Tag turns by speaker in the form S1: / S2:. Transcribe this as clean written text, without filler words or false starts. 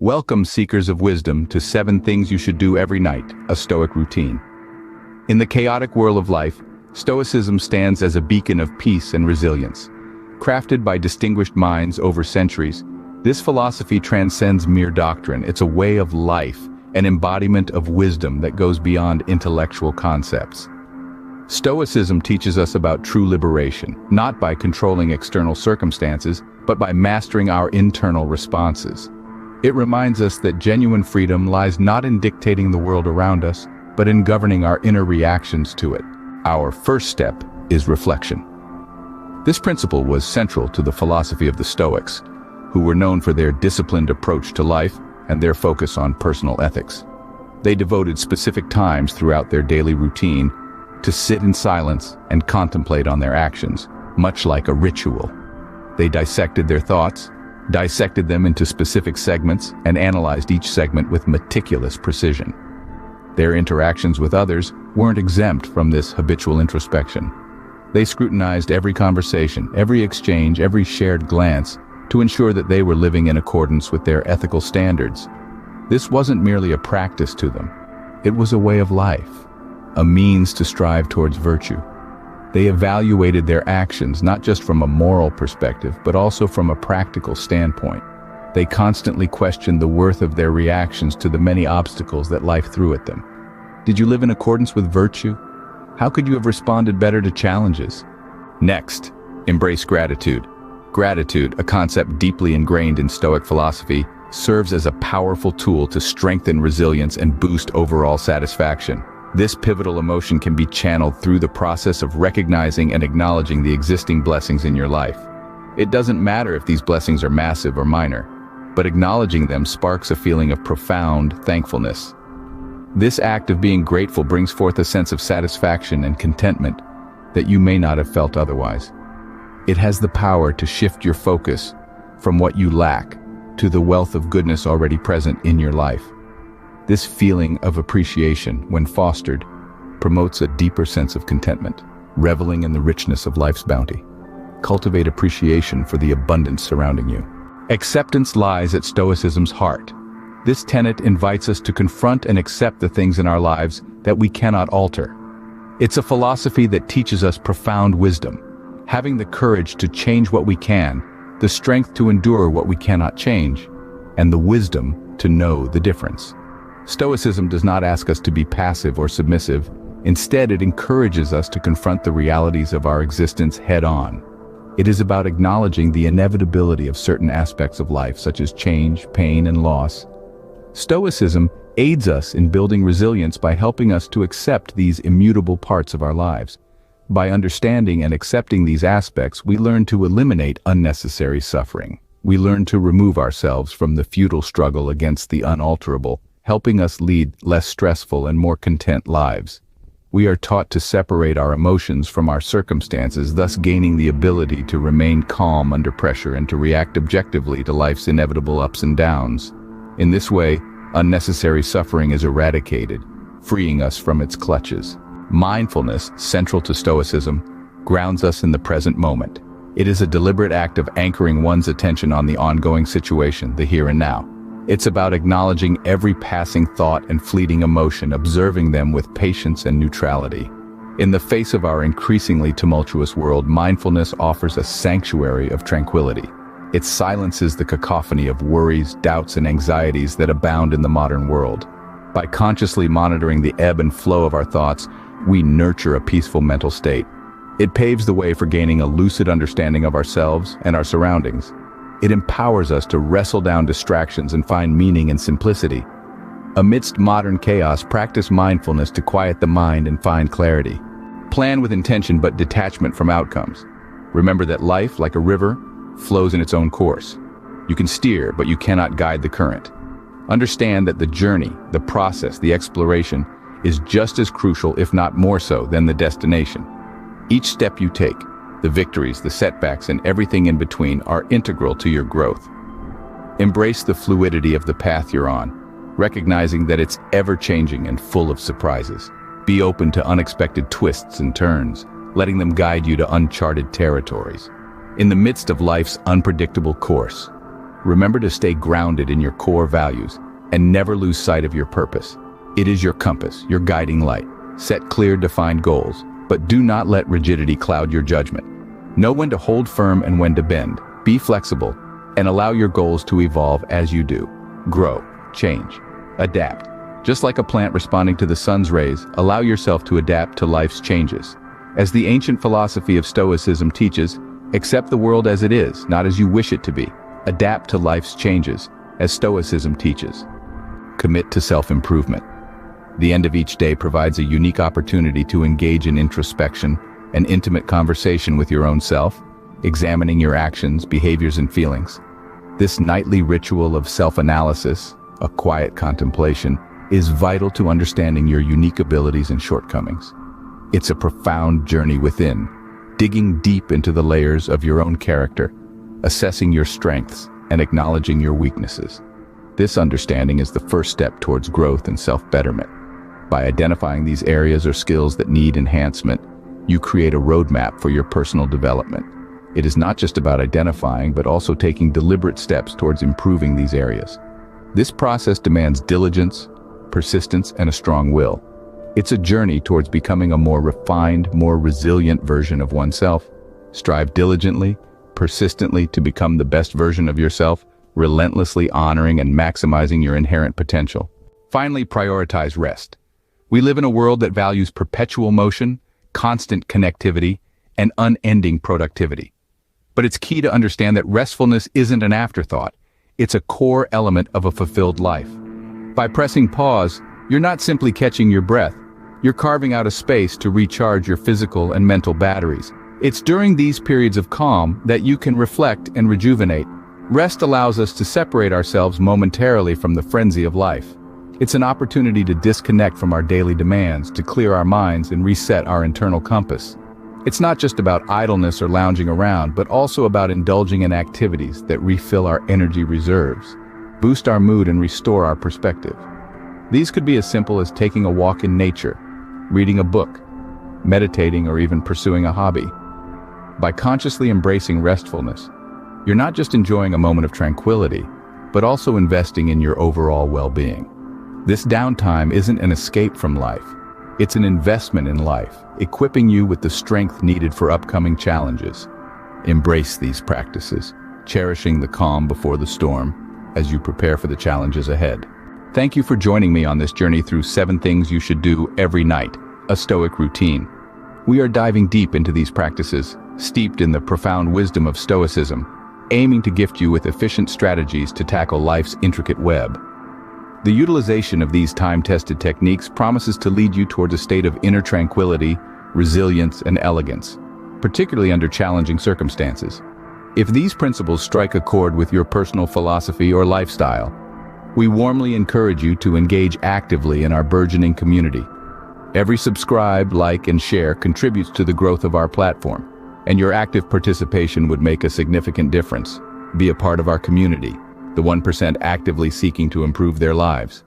S1: Welcome, seekers of wisdom, to 7 things you should do every night, a Stoic routine. In the chaotic whirl of life, Stoicism stands as a beacon of peace and resilience. Crafted by distinguished minds over centuries, this philosophy transcends mere doctrine. It's a way of life, an embodiment of wisdom that goes beyond intellectual concepts. Stoicism teaches us about true liberation, not by controlling external circumstances, but by mastering our internal responses. It reminds us that genuine freedom lies not in dictating the world around us, but in governing our inner reactions to it. Our first step is reflection. This principle was central to the philosophy of the Stoics, who were known for their disciplined approach to life and their focus on personal ethics. They devoted specific times throughout their daily routine to sit in silence and contemplate on their actions, much like a ritual. They dissected their thoughts, dissected them into specific segments, and analyzed each segment with meticulous precision. Their interactions with others weren't exempt from this habitual introspection. They scrutinized every conversation, every exchange, every shared glance to ensure that they were living in accordance with their ethical standards. This wasn't merely a practice to them. It was a way of life, a means to strive towards virtue. They evaluated their actions not just from a moral perspective, but also from a practical standpoint. They constantly questioned the worth of their reactions to the many obstacles that life threw at them. Did you live in accordance with virtue? How could you have responded better to challenges? Next, embrace gratitude. Gratitude, a concept deeply ingrained in Stoic philosophy, serves as a powerful tool to strengthen resilience and boost overall satisfaction. This pivotal emotion can be channeled through the process of recognizing and acknowledging the existing blessings in your life. It doesn't matter if these blessings are massive or minor, but acknowledging them sparks a feeling of profound thankfulness. This act of being grateful brings forth a sense of satisfaction and contentment that you may not have felt otherwise. It has the power to shift your focus from what you lack to the wealth of goodness already present in your life. This feeling of appreciation, when fostered, promotes a deeper sense of contentment, reveling in the richness of life's bounty. Cultivate appreciation for the abundance surrounding you. Acceptance lies at Stoicism's heart. This tenet invites us to confront and accept the things in our lives that we cannot alter. It's a philosophy that teaches us profound wisdom, having the courage to change what we can, the strength to endure what we cannot change, and the wisdom to know the difference. Stoicism does not ask us to be passive or submissive. Instead, it encourages us to confront the realities of our existence head-on. It is about acknowledging the inevitability of certain aspects of life, such as change, pain, and loss. Stoicism aids us in building resilience by helping us to accept these immutable parts of our lives. By understanding and accepting these aspects, we learn to eliminate unnecessary suffering. We learn to remove ourselves from the futile struggle against the unalterable, helping us lead less stressful and more content lives. We are taught to separate our emotions from our circumstances, thus gaining the ability to remain calm under pressure and to react objectively to life's inevitable ups and downs. In this way, unnecessary suffering is eradicated, freeing us from its clutches. Mindfulness, central to Stoicism, grounds us in the present moment. It is a deliberate act of anchoring one's attention on the ongoing situation, the here and now. It's about acknowledging every passing thought and fleeting emotion, observing them with patience and neutrality. In the face of our increasingly tumultuous world, mindfulness offers a sanctuary of tranquility. It silences the cacophony of worries, doubts, and anxieties that abound in the modern world. By consciously monitoring the ebb and flow of our thoughts, we nurture a peaceful mental state. It paves the way for gaining a lucid understanding of ourselves and our surroundings. It empowers us to wrestle down distractions and find meaning in simplicity. Amidst modern chaos, practice mindfulness to quiet the mind and find clarity. Plan with intention but detachment from outcomes. Remember that life, like a river, flows in its own course. You can steer, but you cannot guide the current. Understand that the journey, the process, the exploration is just as crucial, if not more so, than the destination. Each step you take, the victories, the setbacks, and everything in between are integral to your growth. Embrace the fluidity of the path you're on, recognizing that it's ever-changing and full of surprises. Be open to unexpected twists and turns, letting them guide you to uncharted territories. In the midst of life's unpredictable course, Remember to stay grounded in your core values and never lose sight of your purpose. It is your compass, your guiding light. Set clear, defined goals, but do not let rigidity cloud your judgment. Know when to hold firm and when to bend. Be flexible and allow your goals to evolve as you do. Grow, change, adapt. Just like a plant responding to the sun's rays, allow yourself to adapt to life's changes. As the ancient philosophy of Stoicism teaches, accept the world as it is, not as you wish it to be. Adapt to life's changes, as Stoicism teaches. Commit to self-improvement. The end of each day provides a unique opportunity to engage in introspection, an intimate conversation with your own self, examining your actions, behaviors, and feelings. This nightly ritual of self-analysis, a quiet contemplation, is vital to understanding your unique abilities and shortcomings. It's a profound journey within, digging deep into the layers of your own character, assessing your strengths, and acknowledging your weaknesses. This understanding is the first step towards growth and self-betterment. By identifying these areas or skills that need enhancement, you create a roadmap for your personal development. It is not just about identifying, but also taking deliberate steps towards improving these areas. This process demands diligence, persistence, and a strong will. It's a journey towards becoming a more refined, more resilient version of oneself. Strive diligently, persistently to become the best version of yourself, relentlessly honoring and maximizing your inherent potential. Finally, prioritize rest. We live in a world that values perpetual motion, constant connectivity, and unending productivity. But it's key to understand that restfulness isn't an afterthought. It's a core element of a fulfilled life. By pressing pause, you're not simply catching your breath. You're carving out a space to recharge your physical and mental batteries. It's during these periods of calm that you can reflect and rejuvenate. Rest allows us to separate ourselves momentarily from the frenzy of life. It's an opportunity to disconnect from our daily demands, to clear our minds and reset our internal compass. It's not just about idleness or lounging around, but also about indulging in activities that refill our energy reserves, boost our mood, and restore our perspective. These could be as simple as taking a walk in nature, reading a book, meditating, or even pursuing a hobby. By consciously embracing restfulness, you're not just enjoying a moment of tranquility, but also investing in your overall well-being. This downtime isn't an escape from life. It's an investment in life, equipping you with the strength needed for upcoming challenges. Embrace these practices, cherishing the calm before the storm as you prepare for the challenges ahead. Thank you for joining me on this journey through 7 things you should do every night, a Stoic routine. We are diving deep into these practices, steeped in the profound wisdom of Stoicism, aiming to gift you with efficient strategies to tackle life's intricate web. The utilization of these time-tested techniques promises to lead you towards a state of inner tranquility, resilience, and elegance, particularly under challenging circumstances. If these principles strike a chord with your personal philosophy or lifestyle, we warmly encourage you to engage actively in our burgeoning community. Every subscribe, like, and share contributes to the growth of our platform, and your active participation would make a significant difference. Be a part of our community, the 1% actively seeking to improve their lives.